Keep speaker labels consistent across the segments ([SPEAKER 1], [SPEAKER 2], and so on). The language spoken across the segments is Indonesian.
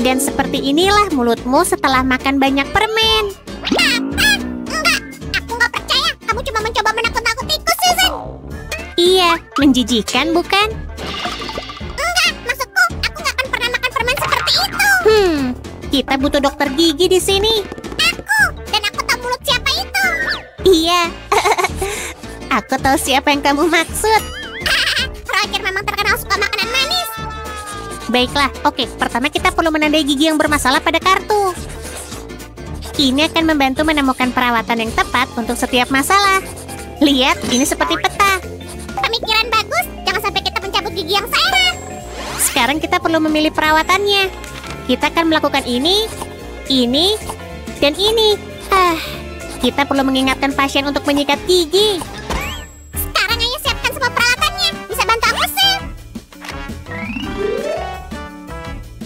[SPEAKER 1] Dan seperti inilah mulutmu setelah makan banyak permen.
[SPEAKER 2] Enggak, aku nggak percaya. Kamu cuma mencoba menakut-nakutiku, Susan.
[SPEAKER 1] Iya, menjijikan bukan?
[SPEAKER 2] Enggak, maksudku, aku nggak akan pernah makan permen seperti itu.
[SPEAKER 1] Kita butuh dokter gigi di sini.
[SPEAKER 2] Dan aku tahu mulut siapa itu.
[SPEAKER 1] Iya, aku tahu siapa yang kamu maksud.
[SPEAKER 2] Roger memang terkenal suka makanan manis.
[SPEAKER 1] Baiklah, oke. Pertama kita perlu menandai gigi yang bermasalah pada kartu. Ini akan membantu menemukan perawatan yang tepat untuk setiap masalah. Lihat, ini seperti peta.
[SPEAKER 2] Pemikiran bagus, jangan sampai kita mencabut gigi yang sehat.
[SPEAKER 1] Sekarang kita perlu memilih perawatannya. Kita akan melakukan ini, dan ini. Kita perlu mengingatkan pasien untuk menyikat gigi.
[SPEAKER 2] Sekarang ayo siapkan semua peralatannya. Bisa bantu aku, Sam?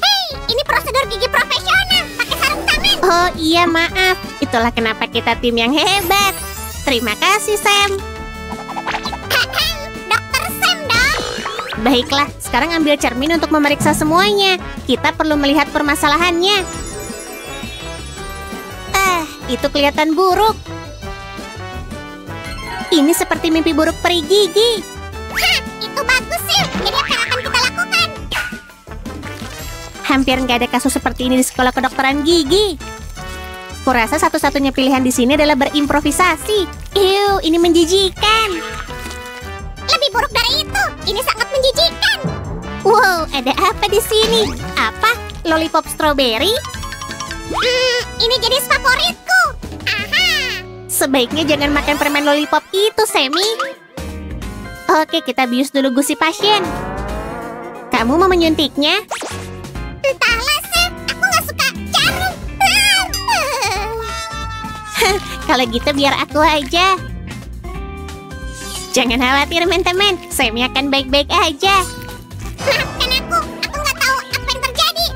[SPEAKER 2] Hei, ini prosedur gigi profesional. Pakai sarung tangan.
[SPEAKER 1] Oh iya, maaf. Itulah kenapa kita tim yang hebat. Terima kasih, Sam.
[SPEAKER 2] Dokter Sam dong.
[SPEAKER 1] Baiklah, sekarang ambil cermin untuk memeriksa semuanya. Kita perlu melihat permasalahannya. Itu kelihatan buruk. Ini seperti mimpi buruk peri gigi.
[SPEAKER 2] Itu bagus, Sam. Jadi apa yang akan kita lakukan?
[SPEAKER 1] Hampir nggak ada kasus seperti ini di sekolah kedokteran gigi. Kurasa satu-satunya pilihan di sini adalah berimprovisasi. Ini menjijikan.
[SPEAKER 2] Lebih buruk dari itu. Ini sangat menjijikan.
[SPEAKER 1] Wow, ada apa di sini? Apa? Lollipop strawberry?
[SPEAKER 2] Ini jenis favoritku.
[SPEAKER 1] Sebaiknya jangan makan permen lollipop itu, Sammy. Oke, kita bius dulu gusi pasien. Kamu mau menyuntiknya?
[SPEAKER 2] Entahlah, Sam. Aku nggak suka jarum.
[SPEAKER 1] Kalau gitu biar aku aja. Jangan khawatir, teman-teman. Sammy akan baik-baik aja.
[SPEAKER 2] Maafkan aku nggak tahu apa yang terjadi.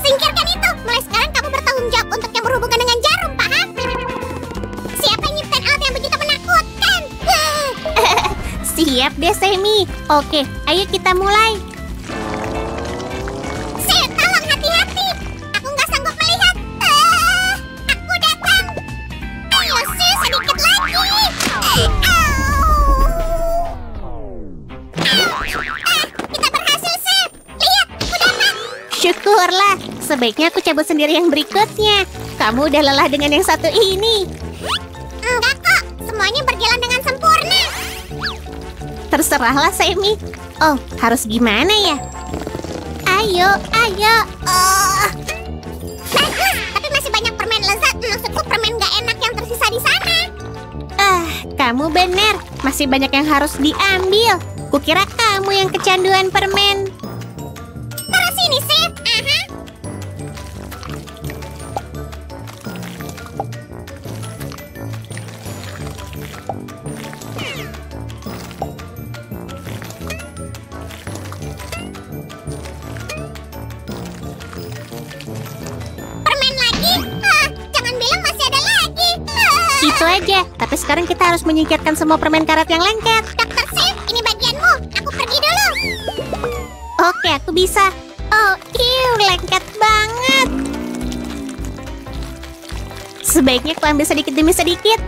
[SPEAKER 2] Singkirkan itu. Mulai sekarang kamu bertanggung jawab untuk yang berhubungan dengan jarum, paham? Siapa yang nyiptain alat yang begitu menakutkan?
[SPEAKER 1] Siap deh, Sammy. Oke, ayo kita mulai.
[SPEAKER 2] Sam, tolong hati-hati. Aku nggak sanggup melihat. Aku datang. Ayo, Sam, sedikit lagi. Kita berhasil, Sam. Lihat, aku datang.
[SPEAKER 1] Syukurlah. Sebaiknya aku cabut sendiri yang berikutnya. Kamu udah lelah dengan yang satu ini.
[SPEAKER 2] Enggak kok, semuanya berjalan dengan sempurna.
[SPEAKER 1] Terserahlah, Sammy. Oh, harus gimana ya? Ayo.
[SPEAKER 2] Bagus, tapi masih banyak permen lezat. Maksudku permen gak enak yang tersisa di sana.
[SPEAKER 1] Kamu benar. Masih banyak yang harus diambil. Kukira kamu yang kecanduan permen.
[SPEAKER 2] Terus sini, Sam. Permen lagi? Jangan bilang masih ada lagi.
[SPEAKER 1] Itu aja. Tapi sekarang kita harus menyingkirkan semua permen karet yang lengket.
[SPEAKER 2] Dokter Sam, ini bagianmu. Aku pergi dulu.
[SPEAKER 1] Oke, aku bisa. Oh, lengket banget. Sebaiknya aku ambil sedikit demi sedikit.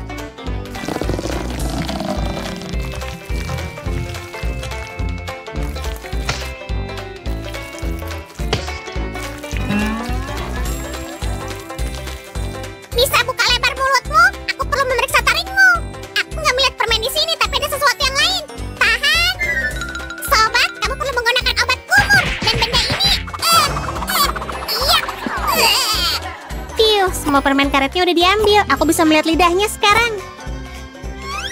[SPEAKER 2] Bisa buka lebar mulutmu? Aku perlu memeriksa taringmu. Aku nggak melihat permen di sini, tapi ada sesuatu yang lain. Tahan. Sobat, kamu perlu menggunakan obat kumur. Dan benda ini...
[SPEAKER 1] Semua permen karetnya udah diambil. Aku bisa melihat lidahnya sekarang.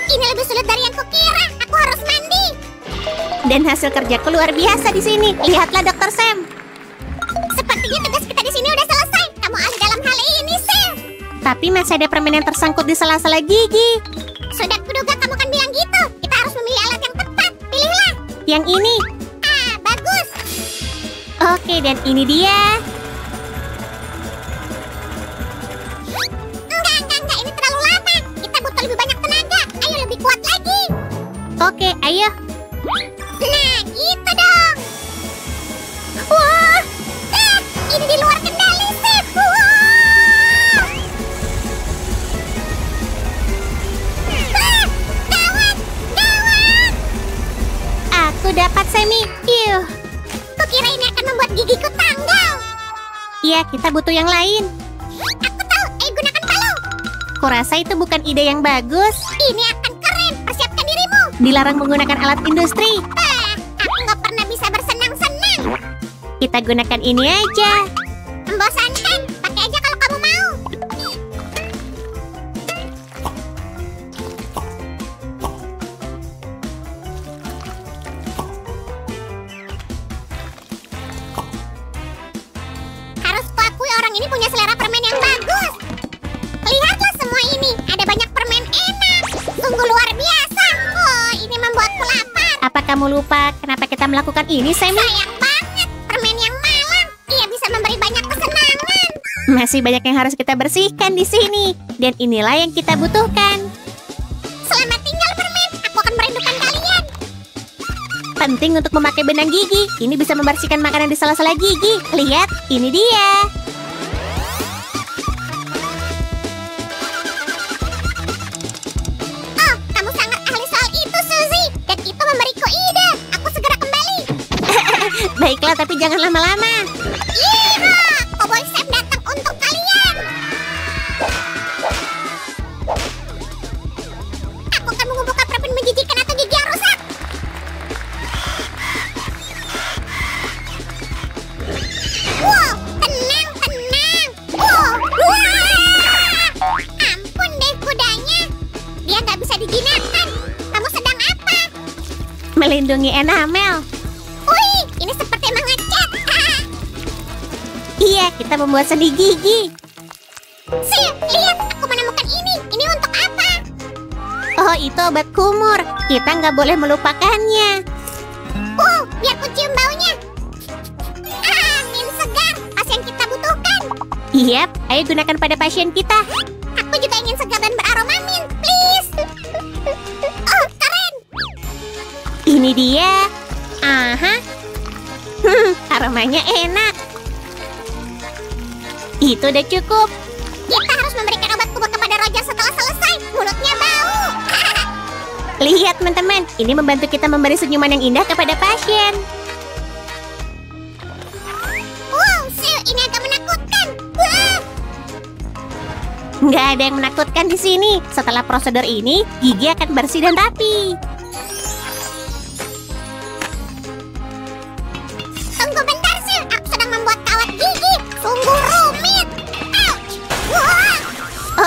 [SPEAKER 2] Ini lebih sulit dari yang kukira. Aku harus mandi.
[SPEAKER 1] Dan hasil kerjaku luar biasa di sini. Lihatlah, Dokter Sam.
[SPEAKER 2] Sepertinya tugas kita di sini udah selesai. Kamu ahli dalam hal ini, Sam.
[SPEAKER 1] Tapi masih ada permen yang tersangkut di sela-sela gigi.
[SPEAKER 2] Sudah kuduga kamu kan bilang gitu. Kita harus
[SPEAKER 1] Yang ini.
[SPEAKER 2] Ah, bagus.
[SPEAKER 1] Oke, dan ini dia.
[SPEAKER 2] Enggak. Ini terlalu lama. Kita butuh lebih banyak tenaga. Ayo lebih kuat lagi.
[SPEAKER 1] Oke, ayo.
[SPEAKER 2] Nah, gitu dong. Wah, ini di luar kendali, Sip. Wah. Gawat.
[SPEAKER 1] Aku dapat Sammy.
[SPEAKER 2] Kukira ini akan membuat gigiku tanggal.
[SPEAKER 1] Iya, kita butuh yang lain.
[SPEAKER 2] Aku tahu. Ayo gunakan palu.
[SPEAKER 1] Kurasa itu bukan ide yang bagus.
[SPEAKER 2] Ini akan keren. Persiapkan dirimu.
[SPEAKER 1] Dilarang menggunakan alat industri.
[SPEAKER 2] Aku nggak pernah bisa bersenang-senang.
[SPEAKER 1] Kita gunakan ini aja.
[SPEAKER 2] Membosankan. Pakai aja kalau kamu mau. Harus kuakui orang ini punya selera permen yang bagus. Lihatlah semua ini. Ada banyak permen enak. Sungguh luar biasa. Oh, ini membuatku lapar.
[SPEAKER 1] Apa kamu lupa kenapa kita melakukan ini, Sammy?
[SPEAKER 2] Sayang banget. Permen yang malang. Ia bisa memberi banyak kesenangan.
[SPEAKER 1] Masih banyak yang harus kita bersihkan di sini. Dan inilah yang kita butuhkan.
[SPEAKER 2] Selamat tinggal, permen. Aku akan merindukan kalian.
[SPEAKER 1] Penting untuk memakai benang gigi. Ini bisa membersihkan makanan di sela-sela gigi. Lihat, ini dia.
[SPEAKER 2] Oh, kamu sangat ahli soal itu, Suzy. Dan itu memberiku ide. Aku segera kembali.
[SPEAKER 1] Baiklah, tapi jangan lama-lama.
[SPEAKER 2] Yeehaw! Cowboy Sam datang untuk kalian. Aku akan mengumpulkan permen menjijikan atau gigi yang rusak. Wow, tenang. Wow, wah! Ampun deh kudanya. Dia nggak bisa dijinakkan. Kamu sedang apa?
[SPEAKER 1] Melindungi enamel.
[SPEAKER 2] Wih, ini seperti mengecat.
[SPEAKER 1] Iya, kita membuat sendi gigi.
[SPEAKER 2] Sil, lihat, aku menemukan ini. Ini untuk apa?
[SPEAKER 1] Oh, itu obat kumur. Kita nggak boleh melupakannya.
[SPEAKER 2] Biar ku cium baunya. Angin segar, pasien kita butuhkan.
[SPEAKER 1] Iya, ayo gunakan pada pasien kita.
[SPEAKER 2] Aku juga ingin segar dan beraroma mint, please. Oh, keren.
[SPEAKER 1] Ini dia. Aha. Aromanya enak. Itu udah cukup.
[SPEAKER 2] Kita harus memberikan obat kubur kepada Roger setelah selesai. Mulutnya bau.
[SPEAKER 1] Lihat teman-teman, ini membantu kita memberi senyuman yang indah kepada pasien.
[SPEAKER 2] Wow, Sil, ini agak menakutkan. Wah,
[SPEAKER 1] Nggak ada yang menakutkan di sini. Setelah prosedur ini, gigi akan bersih dan rapi.
[SPEAKER 2] tunggu bentar, Sil. Aku sedang membuat kawat gigi. Sungguh rumit. Ouch. Wah,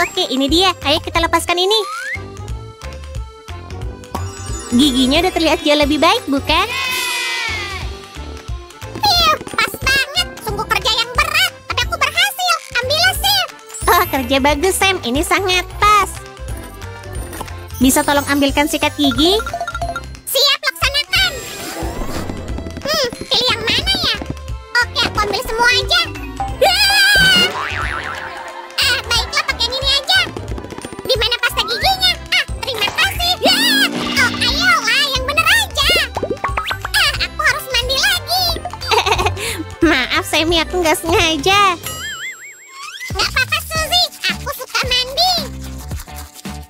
[SPEAKER 1] Oke, ini dia. Ayo kita lepaskan ini. Giginya udah terlihat jauh lebih baik, bukan?
[SPEAKER 2] pas banget. Sungguh kerja yang berat. Tapi aku berhasil. Ambillah, Sil.
[SPEAKER 1] Oh, kerja bagus, Sam. Ini sangat pas. Bisa tolong ambilkan sikat gigi?
[SPEAKER 2] Siap, laksanakan. Pilih yang mana ya? Oke, aku ambil semua aja. Baiklah, pakai yang ini aja. Di mana pasta giginya? Terima kasih. Oh, ayolah, yang bener aja. Aku harus mandi lagi.
[SPEAKER 1] Maaf, Sammy, aku nggak sengaja.
[SPEAKER 2] Nggak apa-apa, Suzy. Aku suka mandi.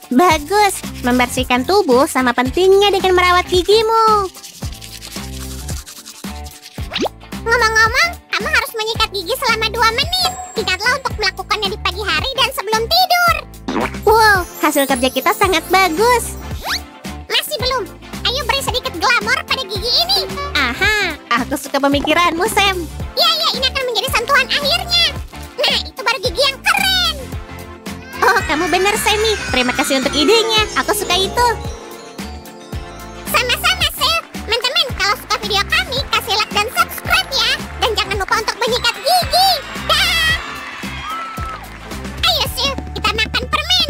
[SPEAKER 1] Bagus, membersihkan tubuh sama pentingnya dengan merawat gigimu.
[SPEAKER 2] Ngomong-ngomong, kamu harus menyikat gigi selama 2 menit. Ingatlah untuk melakukannya di pagi hari dan sebelum tidur.
[SPEAKER 1] Wow, hasil kerja kita sangat bagus.
[SPEAKER 2] Masih belum. Ayo beri sedikit glamor pada gigi ini.
[SPEAKER 1] Aha, aku suka pemikiranmu, Sam.
[SPEAKER 2] Ya, ini akan menjadi sentuhan akhirnya. Nah, itu baru gigi yang keren.
[SPEAKER 1] Oh, kamu benar, Sammy. Terima kasih untuk idenya. Aku suka itu.
[SPEAKER 2] Sama-sama, Sil. Teman-teman, kalau suka video kami, kasih like dan subscribe ya. Dan jangan lupa untuk menyikat gigi. Dah. Ayo, Sil, kita makan permen.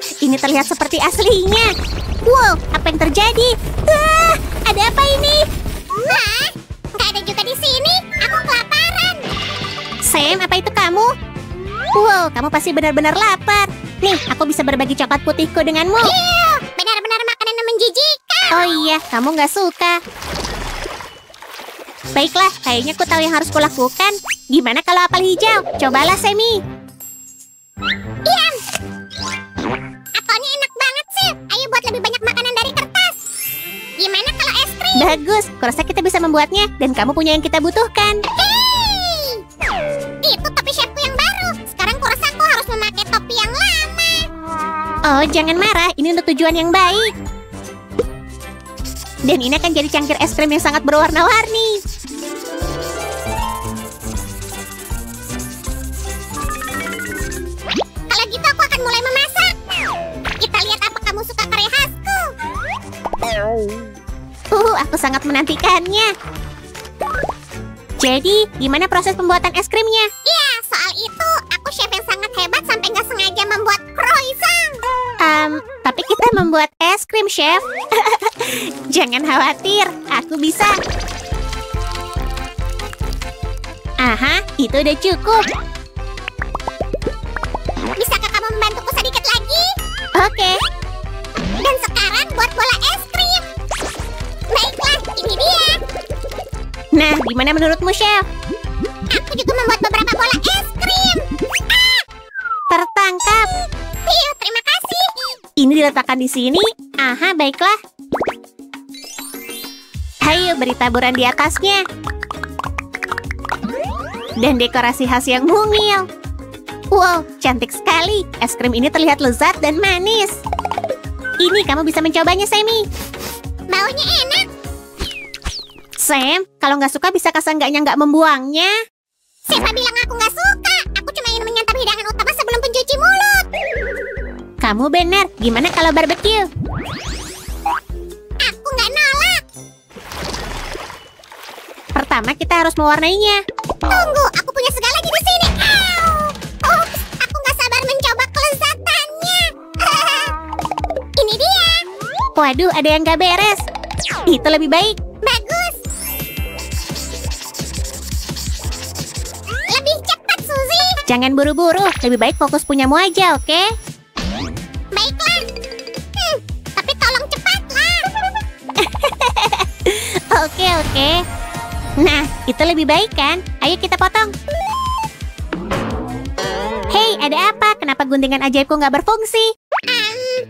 [SPEAKER 1] Ini terlihat seperti aslinya. Wow, apa yang terjadi? Ada apa ini?
[SPEAKER 2] Hah? Nggak ada juga di sini. Aku kelaparan.
[SPEAKER 1] Sam, apa itu kamu? Wow, kamu pasti benar-benar lapar. Nih, aku bisa berbagi coklat putihku denganmu.
[SPEAKER 2] Ew, benar-benar makanan yang menjijikan.
[SPEAKER 1] Oh iya, kamu nggak suka. Baiklah, kayaknya aku tahu yang harus kulakukan. Gimana kalau apel hijau? Cobalah, Sammy.
[SPEAKER 2] Diam. Apelnya enak banget sih. Ayo buat lebih banyak makanan dari kertas. Gimana kalau es krim?
[SPEAKER 1] Bagus, kurasa kita bisa membuatnya. Dan kamu punya yang kita butuhkan.
[SPEAKER 2] Hei! Itu topi chefku yang baru. Sekarang kurasa aku harus memakai topi yang lama.
[SPEAKER 1] Oh, jangan marah. Ini untuk tujuan yang baik. Dan ini akan jadi cangkir es krim yang sangat berwarna-warni.
[SPEAKER 2] Kalau gitu aku akan mulai memasak. Kita lihat apa kamu suka karya khasku.
[SPEAKER 1] Aku sangat menantikannya. Jadi, gimana proses pembuatan es krimnya?
[SPEAKER 2] Ya, soal itu aku chef yang sangat hebat sampai nggak sengaja membuat croissant.
[SPEAKER 1] Tapi kita membuat es krim, Chef. Jangan khawatir, aku bisa. Aha, itu udah cukup.
[SPEAKER 2] Bisakah kamu membantuku sedikit lagi?
[SPEAKER 1] Oke.
[SPEAKER 2] Dan sekarang buat bola es krim. Baiklah, ini dia.
[SPEAKER 1] Nah, gimana menurutmu, Chef?
[SPEAKER 2] Aku juga membuat beberapa bola es krim. Ah!
[SPEAKER 1] Tertangkap.
[SPEAKER 2] Piu, terima kasih.
[SPEAKER 1] Ini diletakkan di sini. Aha, baiklah. Ayo, beri taburan di atasnya. Dan dekorasi khas yang mungil. Wow, cantik sekali. Es krim ini terlihat lezat dan manis. Ini kamu bisa mencobanya, Sammy.
[SPEAKER 2] Baunya enak.
[SPEAKER 1] Sam, kalau nggak suka bisa seenggaknya nggak membuangnya.
[SPEAKER 2] Siapa bilang aku nggak suka? Aku cuma ingin menyantap hidangan utama sebelum pencuci mulut.
[SPEAKER 1] Kamu benar. Gimana kalau barbeque?
[SPEAKER 2] Aku nggak nolak.
[SPEAKER 1] Pertama kita harus mewarnainya.
[SPEAKER 2] Tunggu, aku punya segalanya di sini. Ups, aku nggak sabar mencoba kelezatannya. Ini dia.
[SPEAKER 1] Waduh, ada yang nggak beres. Itu lebih baik.
[SPEAKER 2] Bagus. Lebih cepat, Suzy.
[SPEAKER 1] Jangan buru-buru. Lebih baik fokus punyamu aja, oke?
[SPEAKER 2] Baiklah. Tapi tolong cepatlah.
[SPEAKER 1] Oke. Nah, itu lebih baik kan? Ayo kita potong. Hei, ada apa? Kenapa guntingan ajaibku nggak berfungsi?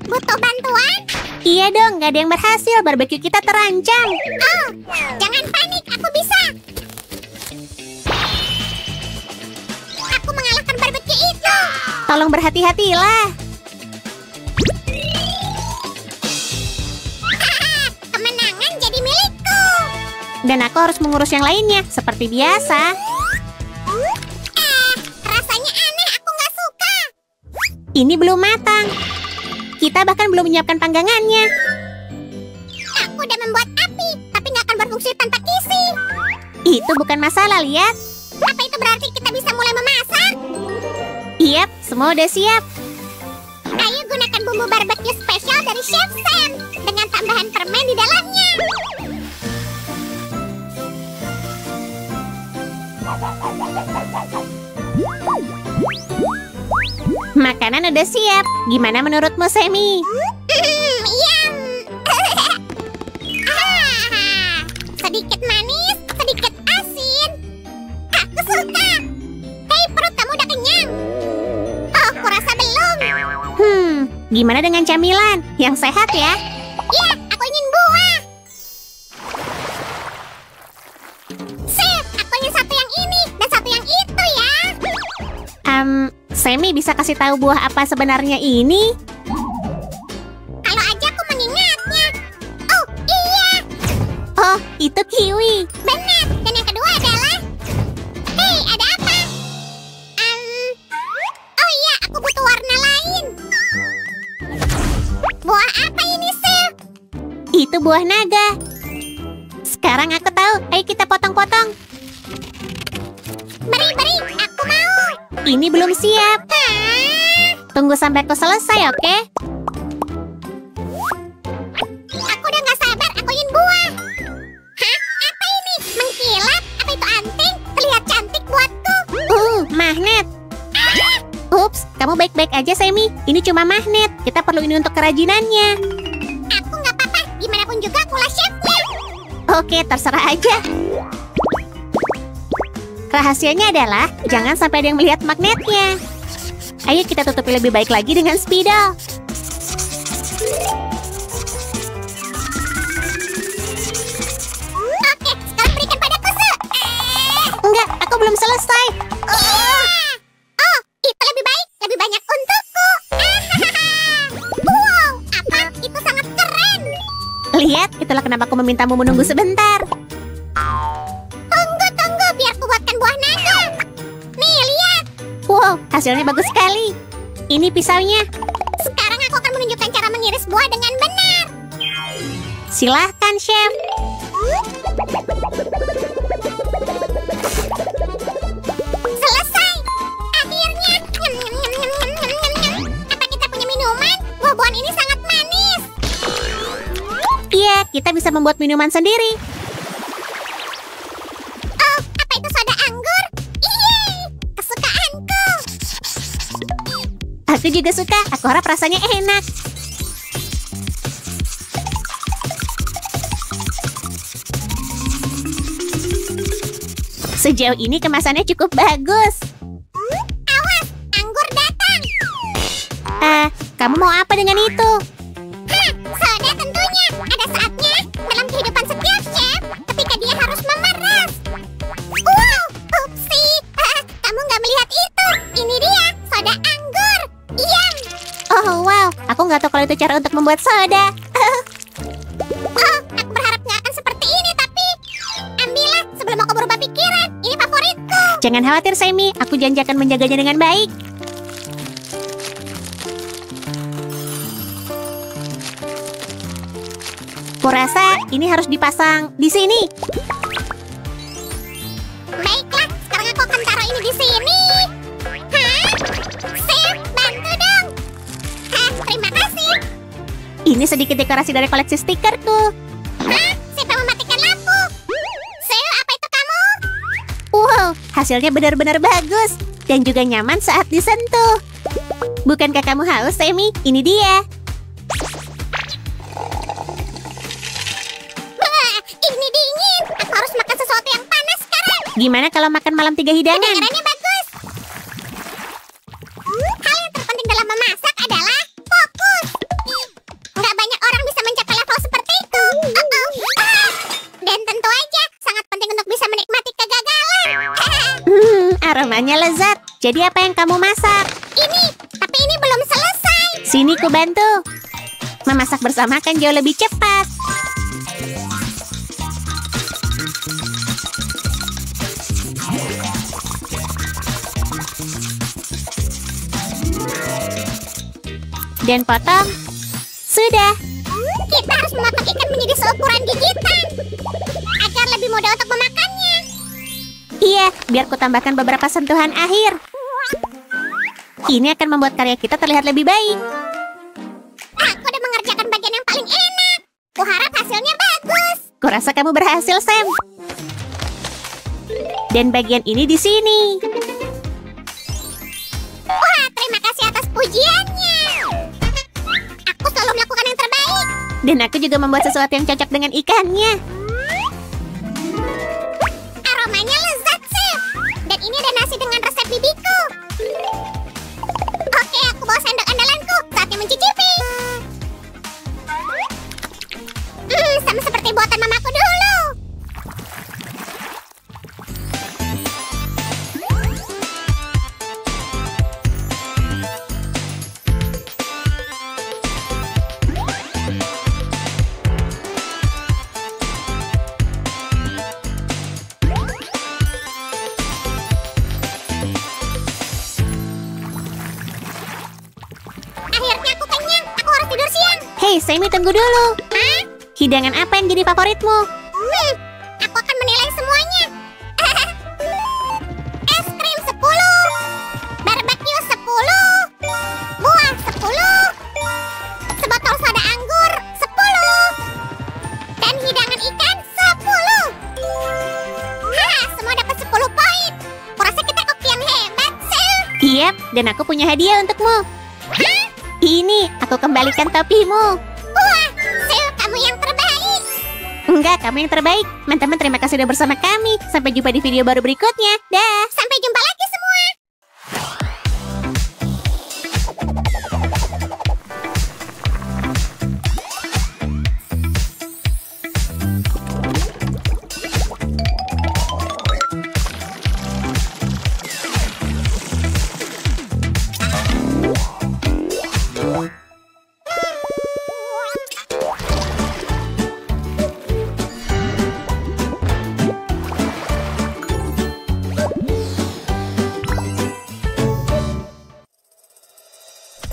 [SPEAKER 2] Butuh bantuan?
[SPEAKER 1] Iya dong, nggak ada yang berhasil. Barbeque kita terancam.
[SPEAKER 2] Oh, jangan panik, aku bisa. Aku mengalahkan barbeque itu.
[SPEAKER 1] Tolong berhati-hatilah.
[SPEAKER 2] Kemenangan jadi milikku.
[SPEAKER 1] Dan aku harus mengurus yang lainnya, seperti biasa.
[SPEAKER 2] Rasanya aneh, aku nggak suka.
[SPEAKER 1] Ini belum matang. Kita bahkan belum menyiapkan panggangannya.
[SPEAKER 2] Aku udah membuat api, tapi nggak akan berfungsi tanpa kisi.
[SPEAKER 1] Itu bukan masalah, lihat.
[SPEAKER 2] Apa itu berarti kita bisa mulai memasak?
[SPEAKER 1] Yap, semua udah siap.
[SPEAKER 2] Ayo gunakan bumbu barbeque spesial dari Chef Sam dengan tambahan permen di dalamnya.
[SPEAKER 1] Makanan udah siap. Gimana menurutmu, Sammy?
[SPEAKER 2] Yum. Sedikit manis, sedikit asin. Aku suka. Hei, perut kamu udah kenyang? Oh, kurasa belum.
[SPEAKER 1] Gimana dengan camilan? Yang sehat ya?
[SPEAKER 2] Ya, aku ingin buah. Chef, aku ingin satu yang ini dan satu yang itu ya.
[SPEAKER 1] Sammy bisa kasih tahu buah apa sebenarnya ini?
[SPEAKER 2] Kalau aja aku mengingatnya. Oh, iya.
[SPEAKER 1] Oh, itu kiwi.
[SPEAKER 2] Benar. Dan yang kedua adalah... Hei, ada apa? Oh iya, aku butuh warna lain. Buah apa ini, Chef?
[SPEAKER 1] Itu buah naga. Sekarang aku tahu. Ayo kita potong-potong.
[SPEAKER 2] Beri, aku mau.
[SPEAKER 1] Ini belum siap.
[SPEAKER 2] Hah?
[SPEAKER 1] Tunggu sampai aku selesai, oke? Ups, kamu baik-baik aja, Sammy. Ini cuma magnet. Kita perlu ini untuk kerajinannya.
[SPEAKER 2] Aku nggak apa-apa, gimana pun juga akulah chefnya.
[SPEAKER 1] Oke, terserah aja. Rahasianya adalah jangan sampai ada yang melihat magnetnya. Ayo kita tutupi lebih baik lagi dengan spidol.
[SPEAKER 2] Oke, sekarang berikan padaku, Su.
[SPEAKER 1] Enggak, aku belum selesai.
[SPEAKER 2] Oh, itu lebih baik, lebih banyak untukku. Wow, apa? Itu sangat keren.
[SPEAKER 1] Lihat, itulah kenapa aku memintamu menunggu sebentar.
[SPEAKER 2] Tunggu, biar ku buatkan buah naga. Nih, lihat.
[SPEAKER 1] Wow, hasilnya bagus sekali. Ini pisaunya.
[SPEAKER 2] Sekarang aku akan menunjukkan cara mengiris buah dengan benar.
[SPEAKER 1] Silahkan, Chef.
[SPEAKER 2] Selesai. Akhirnya. Nyam, nyam, nyam, nyam, nyam, nyam, nyam, nyam. Apa kita punya minuman? Buah-buahan ini sangat manis.
[SPEAKER 1] Iya, kita bisa membuat minuman sendiri.
[SPEAKER 2] Oh, apa itu soda anggur? Yeay, kesukaanku.
[SPEAKER 1] Aku juga suka. Aku harap rasanya enak. Sejauh ini kemasannya cukup bagus.
[SPEAKER 2] Awas, anggur datang.
[SPEAKER 1] Kamu mau apa dengan itu?
[SPEAKER 2] Soda tentunya. Ada saatnya dalam kehidupan setiap chef ketika dia harus memeras. Wow, upsi. Kamu nggak melihat itu. Ini dia, soda anggur. Yum.
[SPEAKER 1] Oh, wow. Aku nggak tahu kalau itu cara untuk membuat soda.
[SPEAKER 2] Oh, aku berharap nggak akan seperti ini, tapi ambillah sebelum aku berubah pikiran. Ini favoritku.
[SPEAKER 1] Jangan khawatir, Sammy. Aku janji akan menjaganya dengan baik. Kurasa ini harus dipasang di sini.
[SPEAKER 2] Baiklah, sekarang aku akan taruh ini di sini. Hah? Chef, bantu dong. Terima kasih.
[SPEAKER 1] Ini sedikit dekorasi dari koleksi stikerku.
[SPEAKER 2] Hah? Siapa mematikan lampu? Chef, apa itu kamu?
[SPEAKER 1] Wow, hasilnya benar-benar bagus. Dan juga nyaman saat disentuh. Bukankah kamu haus, Sammy? Ini dia.
[SPEAKER 2] Wah, ini dingin. Aku harus makan sesuatu yang panas sekarang.
[SPEAKER 1] Gimana kalau makan malam 3 hidangan?
[SPEAKER 2] Kedengarannya bagus. Hal yang terpenting dalam memasak adalah fokus. Nggak banyak orang bisa mencapai level seperti itu. Dan tentu aja sangat penting untuk bisa menikmati kegagalan.
[SPEAKER 1] Aromanya lezat. Jadi apa yang kamu masak?
[SPEAKER 2] Tapi ini belum selesai.
[SPEAKER 1] Sini ku bantu. Memasak bersama kan jauh lebih cepat. Dan potong. Sudah.
[SPEAKER 2] Kita harus memotong ikan menjadi seukuran gigitan agar lebih mudah untuk memakannya.
[SPEAKER 1] Iya, biar ku tambahkan beberapa sentuhan akhir. Ini akan membuat karya kita terlihat lebih baik.
[SPEAKER 2] Aku udah mengerjakan bagian yang paling enak. Kuharap hasilnya bagus.
[SPEAKER 1] Kurasa kamu berhasil, Sam. Dan bagian ini di sini.
[SPEAKER 2] Wah, terima kasih atas pujiannya. Aku selalu melakukan yang terbaik.
[SPEAKER 1] Dan aku juga membuat sesuatu yang cocok dengan ikannya.
[SPEAKER 2] Aromanya lezat, Chef. Dan ini ada nasi dengan resep bibiku. Oke, aku bawa sendok andalanku. Saatnya mencicipi. Sama seperti buatan mamaku dulu. Akhirnya aku kenyang. Aku harus tidur siang.
[SPEAKER 1] Hei, Sammy, tunggu dulu.
[SPEAKER 2] Hah?
[SPEAKER 1] Hidangan apa yang jadi favoritmu?
[SPEAKER 2] Aku akan menilai semuanya. Es krim 10, barbeque 10, buah 10, sebotol soda anggur 10, dan hidangan ikan 10. Semua dapat 10 poin. Kurasa kita koki yang hebat, Chef.
[SPEAKER 1] Yep, dan aku punya hadiah untukmu. Ini, aku kembalikan topimu.
[SPEAKER 2] Wah, Sil, kamu yang terbaik.
[SPEAKER 1] Enggak, kamu yang terbaik. Teman-teman, terima kasih sudah bersama kami. Sampai jumpa di video baru berikutnya. Dah.
[SPEAKER 2] Sampai jumpa lagi semua.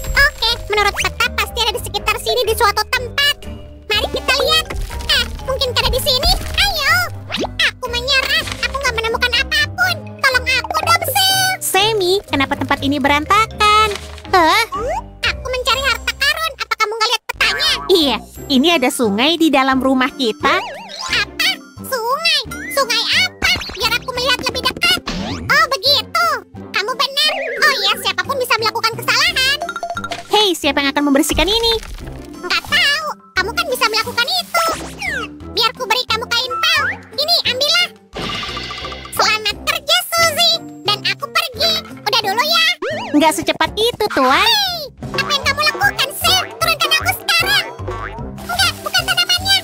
[SPEAKER 2] Oke, menurut peta pasti ada di sekitar sini di suatu tempat. Mari kita lihat. Mungkin ada di sini. Ayo. Aku menyerah. Aku nggak menemukan apapun. Tolong aku dong, Sil.
[SPEAKER 1] Sammy, kenapa tempat ini berantakan?
[SPEAKER 2] Aku mencari harta karun. Apa kamu nggak lihat petanya?
[SPEAKER 1] Iya, ini ada sungai di dalam rumah kita.
[SPEAKER 2] Apa? Sungai? Sungai apa? Biar aku melihat lebih dekat. Oh, begitu. Kamu benar. Oh iya, siapapun bisa melakukan kesalahan.
[SPEAKER 1] Hei, siapa yang akan membersihkan ini?
[SPEAKER 2] Nggak tahu. Kamu kan bisa melakukan itu. Biar ku beri kamu kain pel. Ini, ambillah. Selamat kerja, Suzy. Dan aku pergi. Udah dulu ya.
[SPEAKER 1] Nggak secepat itu, Tuan.
[SPEAKER 2] Hei, apa yang kamu lakukan, Sil? Turunkan aku sekarang. Enggak, bukan tanamannya.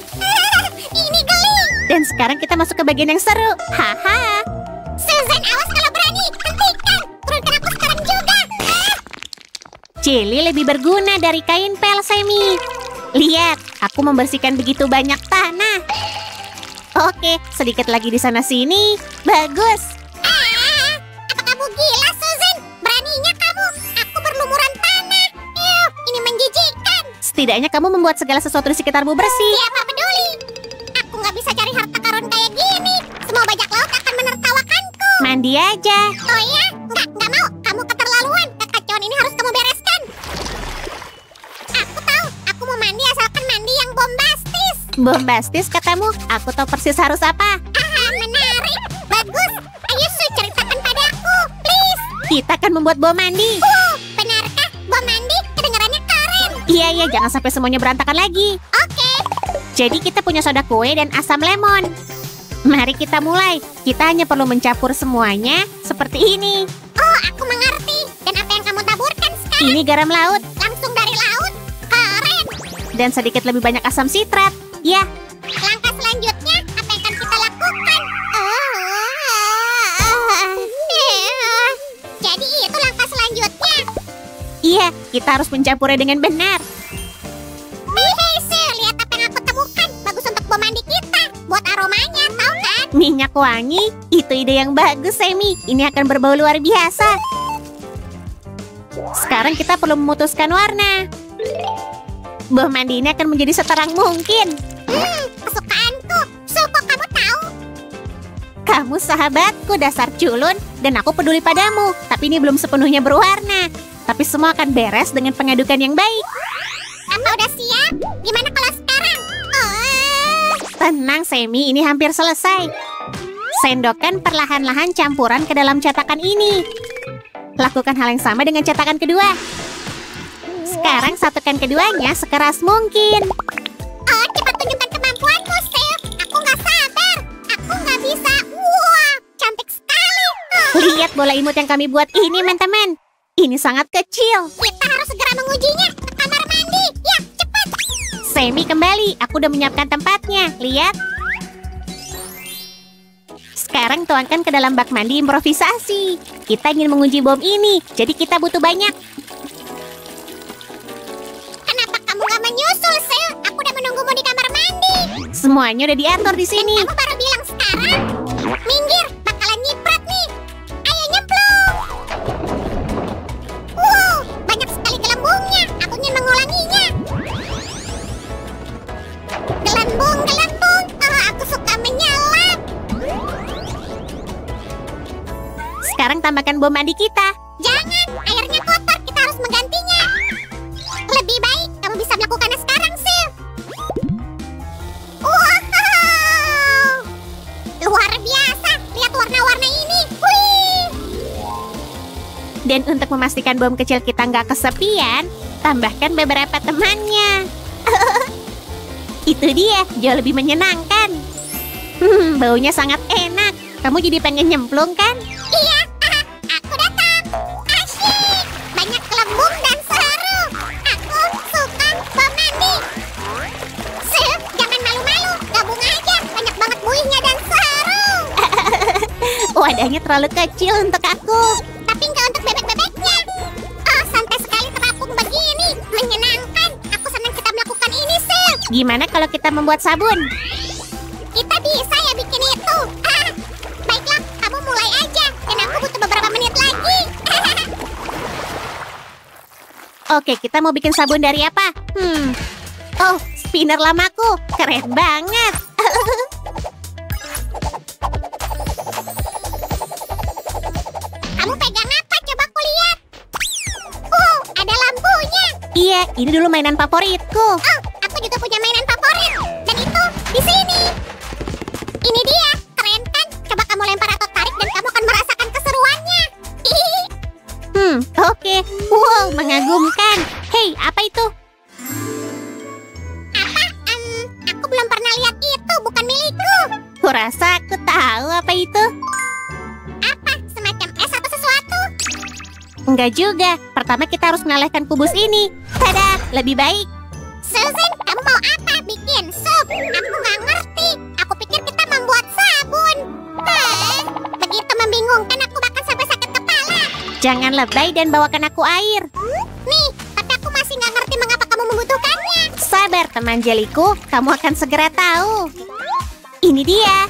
[SPEAKER 2] Ini geli.
[SPEAKER 1] Dan sekarang kita masuk ke bagian yang seru. Haha.
[SPEAKER 2] Susan, awas kalau berani. Hentikan. Turunkan aku sekarang juga.
[SPEAKER 1] Jelly lebih berguna dari kain pel, Sammy. Lihat, aku membersihkan begitu banyak tanah. Oke, sedikit lagi di sana-sini. Bagus.
[SPEAKER 2] Apa kamu gila, Susan? Beraninya kamu. Aku berlumuran tanah. Ini menjijikkan.
[SPEAKER 1] Setidaknya kamu membuat segala sesuatu di sekitarmu bersih.
[SPEAKER 2] Siapa peduli? Aku nggak bisa cari harta karun kayak gini. Semua bajak laut akan menertawakanku.
[SPEAKER 1] Mandi aja.
[SPEAKER 2] Oh iya? Nggak mau. Kamu keterlaluan. Kekacauan ini harus kamu bereskan. Aku tahu. Aku mau mandi asalkan mandi yang bombastis.
[SPEAKER 1] Bombastis katamu. Aku tahu persis harus apa.
[SPEAKER 2] Menarik. Bagus. Ayo, Su, ceritakan padaku. Please.
[SPEAKER 1] Kita akan membuat bom mandi.
[SPEAKER 2] Benarkah? Bom mandi? Kedengarannya keren.
[SPEAKER 1] Iya, jangan sampai semuanya berantakan lagi.
[SPEAKER 2] Oke.
[SPEAKER 1] Jadi kita punya soda kue dan asam lemon. Mari kita mulai. Kita hanya perlu mencampur semuanya seperti ini.
[SPEAKER 2] Oh, aku mengerti. Dan apa yang kamu taburkan sekarang?
[SPEAKER 1] Ini garam laut
[SPEAKER 2] Langsung dari laut? Keren.
[SPEAKER 1] dan sedikit lebih banyak asam sitrat. Ya,
[SPEAKER 2] Langkah selanjutnya, apa yang akan kita lakukan? Jadi itu langkah selanjutnya.
[SPEAKER 1] iya, kita harus mencampurnya dengan benar.
[SPEAKER 2] Hei, Sil, lihat apa yang aku temukan. Bagus untuk bom mandi kita. Buat aromanya, tahu kan?
[SPEAKER 1] Minyak wangi, itu ide yang bagus, Sammy. Ini akan berbau luar biasa. Sekarang kita perlu memutuskan warna. Bom mandi ini akan menjadi seterang mungkin.
[SPEAKER 2] Kesukaanku. Sul, kok kamu tahu?
[SPEAKER 1] Kamu sahabatku, dasar culun, dan aku peduli padamu. Tapi ini belum sepenuhnya berwarna. Tapi semua akan beres dengan pengadukan yang baik.
[SPEAKER 2] Apa udah siap? Gimana kalau sekarang?
[SPEAKER 1] Tenang, Sammy, ini hampir selesai. Sendokkan perlahan-lahan campuran ke dalam cetakan ini. Lakukan hal yang sama dengan cetakan kedua. Sekarang satukan keduanya sekeras mungkin.
[SPEAKER 2] Oh, cepat tunjukkan kemampuanmu, Sil. Aku nggak sabar. Aku nggak bisa. Wah, cantik sekali.
[SPEAKER 1] Lihat bola imut yang kami buat ini, teman-teman. Ini sangat kecil.
[SPEAKER 2] Kita harus segera mengujinya ke kamar mandi. Ya, cepat.
[SPEAKER 1] Sammy kembali, aku udah menyiapkan tempatnya. Lihat. Sekarang tuangkan ke dalam bak mandi improvisasi. Kita ingin menguji bom ini, jadi kita butuh banyak.
[SPEAKER 2] Kenapa kamu nggak menyusul, Sil? Aku udah menunggumu di kamar mandi.
[SPEAKER 1] Semuanya udah diatur di sini.
[SPEAKER 2] Kamu baru bilang sekarang? Minggir, bakalan nyiprat nih. Ayo nyemplung. Wow, banyak sekali gelembungnya. Aku ingin mengulanginya. Gelembung, gelembung. Oh, aku suka menyalap.
[SPEAKER 1] Sekarang tambahkan bom mandi kita.
[SPEAKER 2] Jangan, airnya kotor. Kita harus menggantinya. Lebih baik kamu bisa melakukannya sekarang, Sil. Wow, luar biasa. Lihat warna-warna ini. Wih.
[SPEAKER 1] Dan untuk memastikan bom kecil kita nggak kesepian, tambahkan beberapa temannya. Itu dia, jauh lebih menyenangkan. Baunya sangat enak. Kamu jadi pengen nyemplung kan?
[SPEAKER 2] Iya, aku datang. Asyik, banyak gelembung dan seru. Aku suka bom mandi. Sip, jangan malu-malu, gabung aja. Banyak banget buihnya dan seru.
[SPEAKER 1] Wadahnya terlalu kecil untuk aku.
[SPEAKER 2] Tapi nggak untuk bebek-bebeknya. Oh, santai sekali terapung begini. Menyenangkan. Aku senang kita melakukan ini, Sip.
[SPEAKER 1] Gimana kalau kita membuat sabun?
[SPEAKER 2] Kita bisa ya bikin itu. Baiklah, kamu mulai aja. Dan aku butuh beberapa menit lagi.
[SPEAKER 1] Oke, kita mau bikin sabun dari apa? Oh, spinner lamaku. Keren banget.
[SPEAKER 2] Kamu pegang apa? Coba aku lihat. Ada lampunya.
[SPEAKER 1] Iya, ini dulu mainan favoritku.
[SPEAKER 2] Oh, aku juga punya mainan favorit. Dan itu di sini. Ini dia. Keren kan? Coba kamu lempar atau tarik dan kamu akan merasakan keseruannya.
[SPEAKER 1] Oke. Wow, mengagumkan. Hei, apa itu?
[SPEAKER 2] Apa? Aku belum pernah lihat itu. Bukan milikku.
[SPEAKER 1] Kurasa aku tahu apa itu.
[SPEAKER 2] Apa? Semacam es atau sesuatu?
[SPEAKER 1] Enggak juga. Pertama kita harus melelehkan kubus ini. Tada, lebih baik.
[SPEAKER 2] Susan, kamu mau apa? Bikin sup? Aku nggak ngerti. Aku pikir kita membuat sabun. Begitu membingungkan, aku bahkan sampai sakit kepala.
[SPEAKER 1] Jangan lebay dan bawakan aku air.
[SPEAKER 2] Nih, tapi aku masih nggak ngerti mengapa kamu membutuhkannya.
[SPEAKER 1] Sabar, teman jeliku. Kamu akan segera tahu. Ini dia.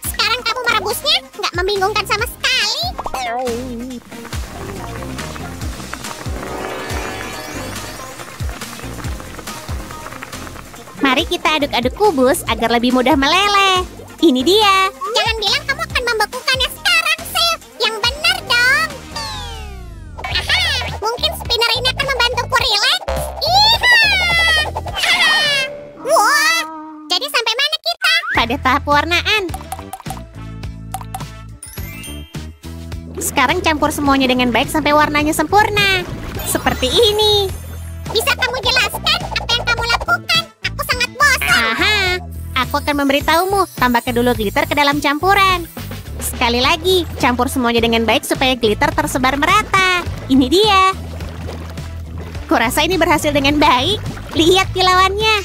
[SPEAKER 2] Sekarang kamu merebusnya? Nggak membingungkan sama sekali.
[SPEAKER 1] Mari kita aduk-aduk kubus agar lebih mudah meleleh. Ini dia.
[SPEAKER 2] Jangan bilang kamu akan membekukannya sekarang, Sif. Yang benar dong. Aha, mungkin spinner ini akan membantuku rileks. Iha. Wah, jadi sampai mana kita?
[SPEAKER 1] Pada tahap pewarnaan. Sekarang campur semuanya dengan baik sampai warnanya sempurna. Seperti ini.
[SPEAKER 2] Bisa kamu jelaskan apa yang kamu lakukan? Aku sangat bosan.
[SPEAKER 1] Aha, aku akan memberitahumu. Tambahkan dulu glitter ke dalam campuran. Sekali lagi, campur semuanya dengan baik supaya glitter tersebar merata. Ini dia. Kurasa ini berhasil dengan baik. Lihat kilauannya.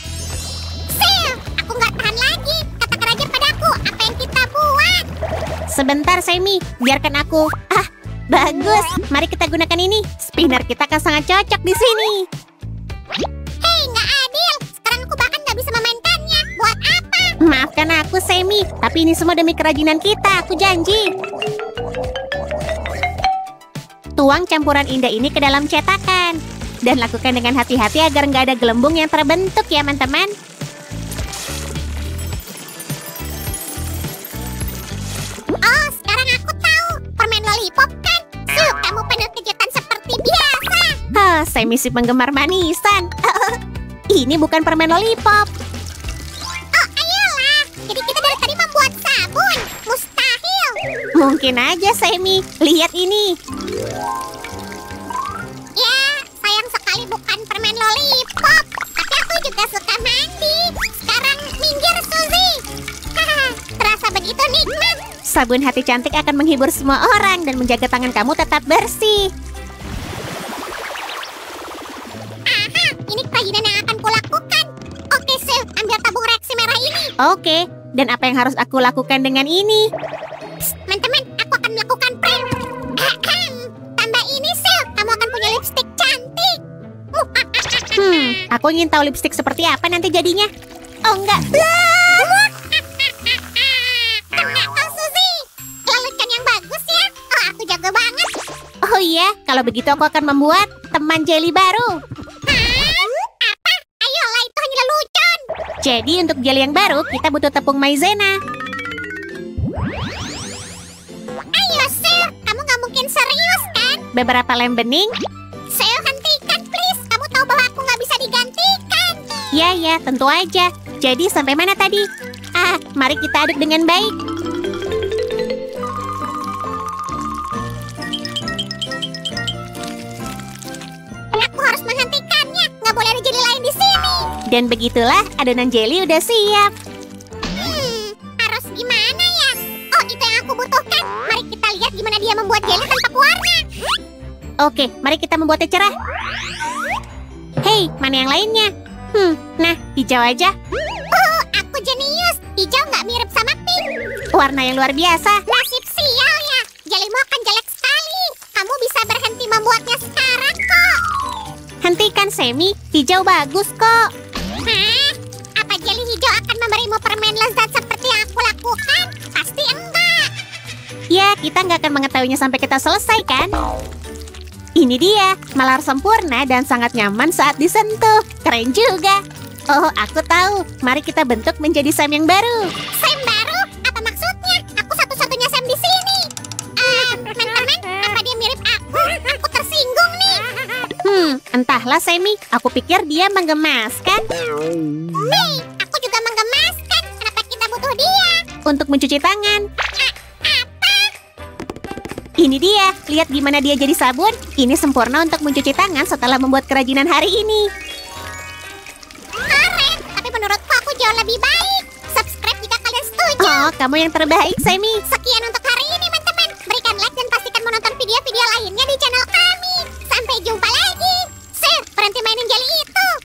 [SPEAKER 2] Sif, aku nggak tahan lagi. Katakan aja padaku apa yang kita buat.
[SPEAKER 1] Sebentar, Semi. Biarkan aku. Bagus. Mari kita gunakan ini. Spinner kita akan sangat cocok di sini.
[SPEAKER 2] Hei, nggak adil. Sekarang aku bahkan nggak bisa memainkannya. Buat apa?
[SPEAKER 1] Maafkan aku, Semi. Tapi ini semua demi kerajinan kita. Aku janji. Tuang campuran indah ini ke dalam cetakan. Dan lakukan dengan hati-hati agar nggak ada gelembung yang terbentuk ya, teman-teman.
[SPEAKER 2] Oh, sekarang aku tahu. Permen lollipop kan? Sup, kamu penuh kejutan seperti biasa.
[SPEAKER 1] Semi si penggemar manisan. Ini bukan permen lollipop.
[SPEAKER 2] Oh, ayolah. Jadi kita dari tadi membuat sabun. Mustahil.
[SPEAKER 1] Mungkin aja, Semi. Lihat ini.
[SPEAKER 2] Ya, sayang sekali bukan permen lollipop. Tapi aku juga suka mandi. Sekarang minggir, Suzy. Haha, terasa begitu nikmat.
[SPEAKER 1] Sabun hati cantik akan menghibur semua orang dan menjaga tangan kamu tetap bersih.
[SPEAKER 2] Aha, ini kerajinan yang akan kulakukan. Oke, Sif, ambil tabung reaksi merah ini.
[SPEAKER 1] Oke, dan apa yang harus aku lakukan dengan ini?
[SPEAKER 2] Psst, teman-teman, aku akan melakukan prank. Tambah ini, Sif, kamu akan punya lipstik cantik.
[SPEAKER 1] Aku ingin tahu lipstik seperti apa nanti jadinya. Oh, enggak.
[SPEAKER 2] Kena kau, Suzy. Lelucon yang bagus ya. Oh, aku jago banget.
[SPEAKER 1] Oh iya, kalau begitu aku akan membuat teman jelly baru.
[SPEAKER 2] Apa? Ayolah, itu hanya lelucon.
[SPEAKER 1] Jadi untuk jelly yang baru, kita butuh tepung maizena.
[SPEAKER 2] Ayo, Sif. Kamu nggak mungkin serius, kan?
[SPEAKER 1] Beberapa lem bening.
[SPEAKER 2] Sif, hentikan, please. Kamu tahu bahwa aku nggak bisa digantikan.
[SPEAKER 1] Ya, tentu aja. Jadi sampai mana tadi? Mari kita aduk dengan baik. Dan begitulah adonan jelly udah siap.
[SPEAKER 2] Harus gimana ya? Oh, itu yang aku butuhkan. Mari kita lihat gimana dia membuat jelly tanpa pewarna.
[SPEAKER 1] Oke, mari kita membuatnya cerah. Hei, mana yang lainnya? Nah, hijau aja.
[SPEAKER 2] Aku jenius. Hijau nggak mirip sama pink.
[SPEAKER 1] Warna yang luar biasa.
[SPEAKER 2] Nasib sial ya. Jelimu akan jelek sekali. Kamu bisa berhenti membuatnya sekarang kok.
[SPEAKER 1] Hentikan, Semi. Hijau bagus kok.
[SPEAKER 2] Hah? Apa jeli hijau akan memberimu permen lezat seperti yang aku lakukan? Pasti enggak.
[SPEAKER 1] Ya, kita nggak akan mengetahuinya sampai kita selesai, kan? Ini dia, malar sempurna dan sangat nyaman saat disentuh. Keren juga. Oh, aku tahu. Mari kita bentuk menjadi Sam yang baru.
[SPEAKER 2] Sam baru? Apa maksudnya? Aku satu-satunya Sam di sini. Teman-teman, apa dia mirip aku? Aku tersinggung nih.
[SPEAKER 1] Entahlah, Semi. Aku pikir dia menggemaskan.
[SPEAKER 2] Hei, aku juga menggemaskan. Kenapa kita butuh dia?
[SPEAKER 1] Untuk mencuci tangan.
[SPEAKER 2] Apa?
[SPEAKER 1] Ini dia. Lihat gimana dia jadi sabun. Ini sempurna untuk mencuci tangan setelah membuat kerajinan hari ini.
[SPEAKER 2] Keren, tapi menurutku aku jauh lebih baik. Subscribe jika kalian setuju.
[SPEAKER 1] Oh, kamu yang terbaik, Semi.
[SPEAKER 2] Sekian untuk hari ini, teman-teman. Berikan like dan pastikan menonton video-video lainnya di channel kami. Sampai jumpa